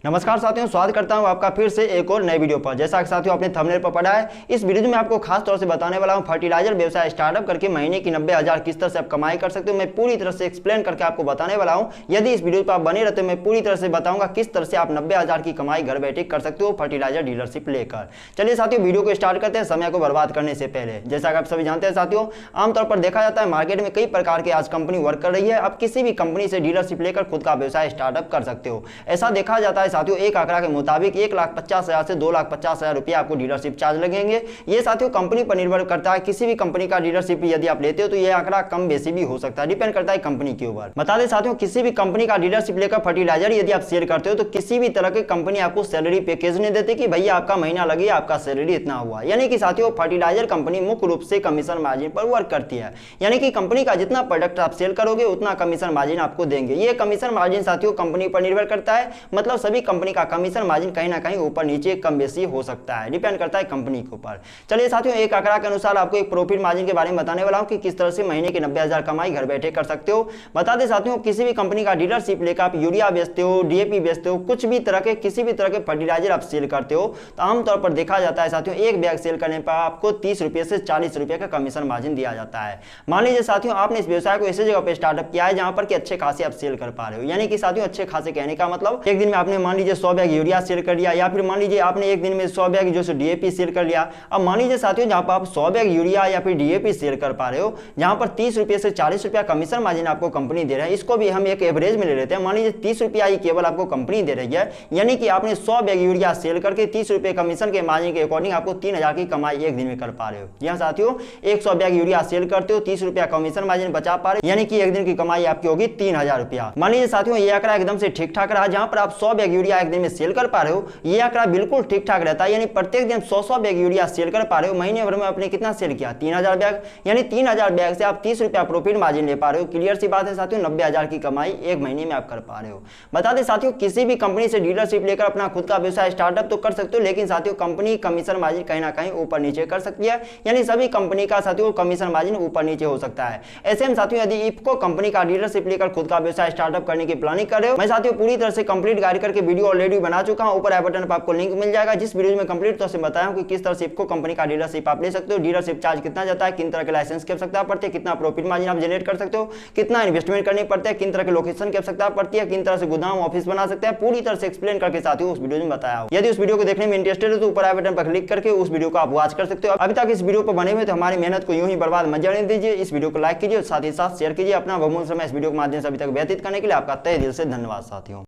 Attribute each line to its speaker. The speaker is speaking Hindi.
Speaker 1: नमस्कार साथियों, स्वागत करता हूं आपका फिर से एक और नए वीडियो पर। जैसा कि साथियों आपने थंबनेल पर पढ़ा है, इस वीडियो में आपको खास तौर से बताने वाला हूं फर्टिलाइजर व्यवसाय स्टार्टअप करके महीने की 90,000 किस तरह से आप कमाई कर सकते हो। मैं पूरी तरह से एक्सप्लेन करके आपको बताने वाला हूं। यदि इस वीडियो पर आप बने रहते हो, मैं पूरी तरह से बताऊंगा किस तरह से आप 90,000 की कमाई घर बैठे कर सकते हो फर्टिलाइजर डीलरशिप लेकर। चलिए साथियों, वीडियो को स्टार्ट करते हैं समय को बर्बाद करने से पहले। जैसा कि आप सभी जानते हैं साथियों, आमतौर पर देखा जाता है मार्केट में कई प्रकार के आज कंपनी वर्क कर रही है। आप किसी भी कंपनी से डीलरशिप लेकर खुद का व्यवसाय स्टार्टअप कर सकते हो। ऐसा देखा जाता है साथियों, एक आंकड़ा के मुताबिक 1,50,000 से 2,50,000 रुपया आपको डीलरशिप चार्ज लगेंगे। ये साथियों कंपनी पर निर्भर करता है। किसी भी कंपनी का डीलरशिप यदि आप लेते हो तो ये आंकड़ा कम बेसी भी हो सकता है, डिपेंड करता है कंपनी के ऊपर। बता दें साथियों, किसी भी कंपनी का डीलरशिप लेकर फर्टिलाइजर यदि आप सेल करते हो तो किसी भी तरह की कंपनी आपको सैलरी पैकेज नहीं देती कि भैया आपका महीना लगे, आपका सैलरी इतना हुआ। यानी कि साथियों फर्टिलाइजर कंपनी मुख्य रूप से कमीशन मार्जिन पर वर्क करती है। यानी कि कंपनी का जितना प्रोडक्ट आप सेल करोगे उतना कमीशन मार्जिन आपको देंगे। ये कमीशन मार्जिन साथियों कंपनी पर निर्भर करता है। मतलब सभी कंपनी का कमीशन मार्जिन कहीं ना कहीं ऊपर नीचे कम बेसी हो सकता है, डिपेंड करता है कंपनी के ऊपर। चलिए साथियों, एक आंकड़ा के अनुसार आपको एक प्रॉफिट मार्जिन के बारे में बताने वाला हूं कि किस तरह से महीने की 90,000 कमाई घर बैठे कर सकते हो। बता दें साथियों, किसी भी कंपनी का डीलरशिप लेकर आप यूरिया बेचते हो, डीएपी बेचते हो, कुछ भी तरह के किसी भी तरह के फर्टिलाइजर आप सेल करते हो तो आमतौर पर देखा जाता है साथियों, एक बैग सेल करने पर आपको 30 रुपये से 40 रुपये का कमीशन मार्जिन दिया जाता है। मान लीजिए साथियों, आपने इस व्यवसाय को ऐसी जगह पर स्टार्टअप किया है जहां पर कि अच्छे खासे आप सेल कर पा रहे हो। यानी कि साथियों अच्छे खासे कहने का मतलब, एक दिन में आपने मान लीजिए 100 बैग यूरिया सेल कर दिया, या फिर मान लीजिए आपने एक दिन में 100 बैग जो डीएपी सेल कर लिया। अब मान लीजिए साथियों, जहां पर आप 100 बैग यूरिया या फिर डीएपी सेल कर पा रहे हो, जहां पर 30 रुपये से 40 रुपया कमीशन मार्जिन आपको कंपनी दे रहा है, इसको भी हम एक एवरेज में ले लेते हैं। मान लीजिए 30 रुपया ही केवल आपको कंपनी दे रही है। यानी कि आपने 100 बैग यूरिया सेल करके 30 रुपये कमीशन के मार्जिन के अकॉर्डिंग आपको 3,000 की कमाई एक दिन में कर पा रहे हो। यहाँ साथियों 100 बैग यूरिया सेल करते हो, 30 रुपया कमीशन मार्जिन बचा पा रहे हो, यानी कि एक दिन की कमाई आपकी होगी 3,000 रुपया। मान लीजिए साथियों, ये आंकड़ा एकदम से ठीक ठाक रहा। जहां पर आप 100 बैग यूरिया एक दिन में सेल कर पा रहे हो, ये आंकड़ा बिल्कुल ठीक ठाक रहता है। यानी प्रत्येक दिन 100 बैग यूरिया सेल कर पा रहे हो। महीने भर में आपने कितना सेल किया? 3,000 बैग। यानी 3,000 बैग से आप 30 रुपया प्रॉफिट मार्जिन ले पा रहे हो। क्लियर सी बात है साथियों, 90,000 की कमाई एक महीने में आप कर पा रहे हो। बता दें साथियों, किसी भी कंपनी से डीलरशिप लेकर अपना खुद का व्यवसाय स्टार्टअप तो कर सकते हो, लेकिन साथियों कंपनी कमीशन मार्जिन कहीं ना कहीं ऊपर नीचे कर सकती है। यानी सभी कंपनी का साथियों कमीशन मार्जिन ऊपर नीचे हो सकता है। ऐसे में साथियों, यदि इफको कंपनी का डीलरशिप लेकर खुद का व्यवसाय स्टार्टअप करने की प्लानिंग कर रहे हो, मैं साथियों पूरी तरह से कंप्लीट गाइड करके वीडियो ऑलरेडी बना चुका हूं। ऊपर आई बटन पर आपको लिंक मिल जाएगा, जिस वीडियो में कंप्लीट तरह से बताया हूं कि किस तरह से इफको कंपनी का डीलरशिप आप ले सकते हो, डीलरशिप चार्ज कितना जाता है, किन तरह के लाइसेंस की आवश्यकता पड़ती है, कितना प्रॉफिट मार्जिन आप जनरेट कर सकते हो, कितना इन्वेस्टमेंट करनी पड़ता है, किन तरह के लोकेशन की आवश्यकता पड़ती है, किन तरह से गोदाम ऑफिस बना सकते हैं, पूरी तरह से एक्सप्लेन करके साथियों उस वीडियो में बताया हूं। यदि उस वीडियो को देखने में इंटरेस्टेड हो तो ऊपर आई बटन पर क्लिक करके उस वीडियो को आप वॉच कर सकते हो। अभी तक इस वीडियो पर बने हुए तो हमारी मेहनत को यूं ही बर्बाद मत जाने दीजिए। इस वीडियो को लाइक कीजिए, साथ ही साथ शेयर कीजिए। अपना बहुमूल्य समय इस वीडियो के माध्यम से अभी तक व्यतीत करने के लिए आपका तहे दिल से धन्यवाद साथियों।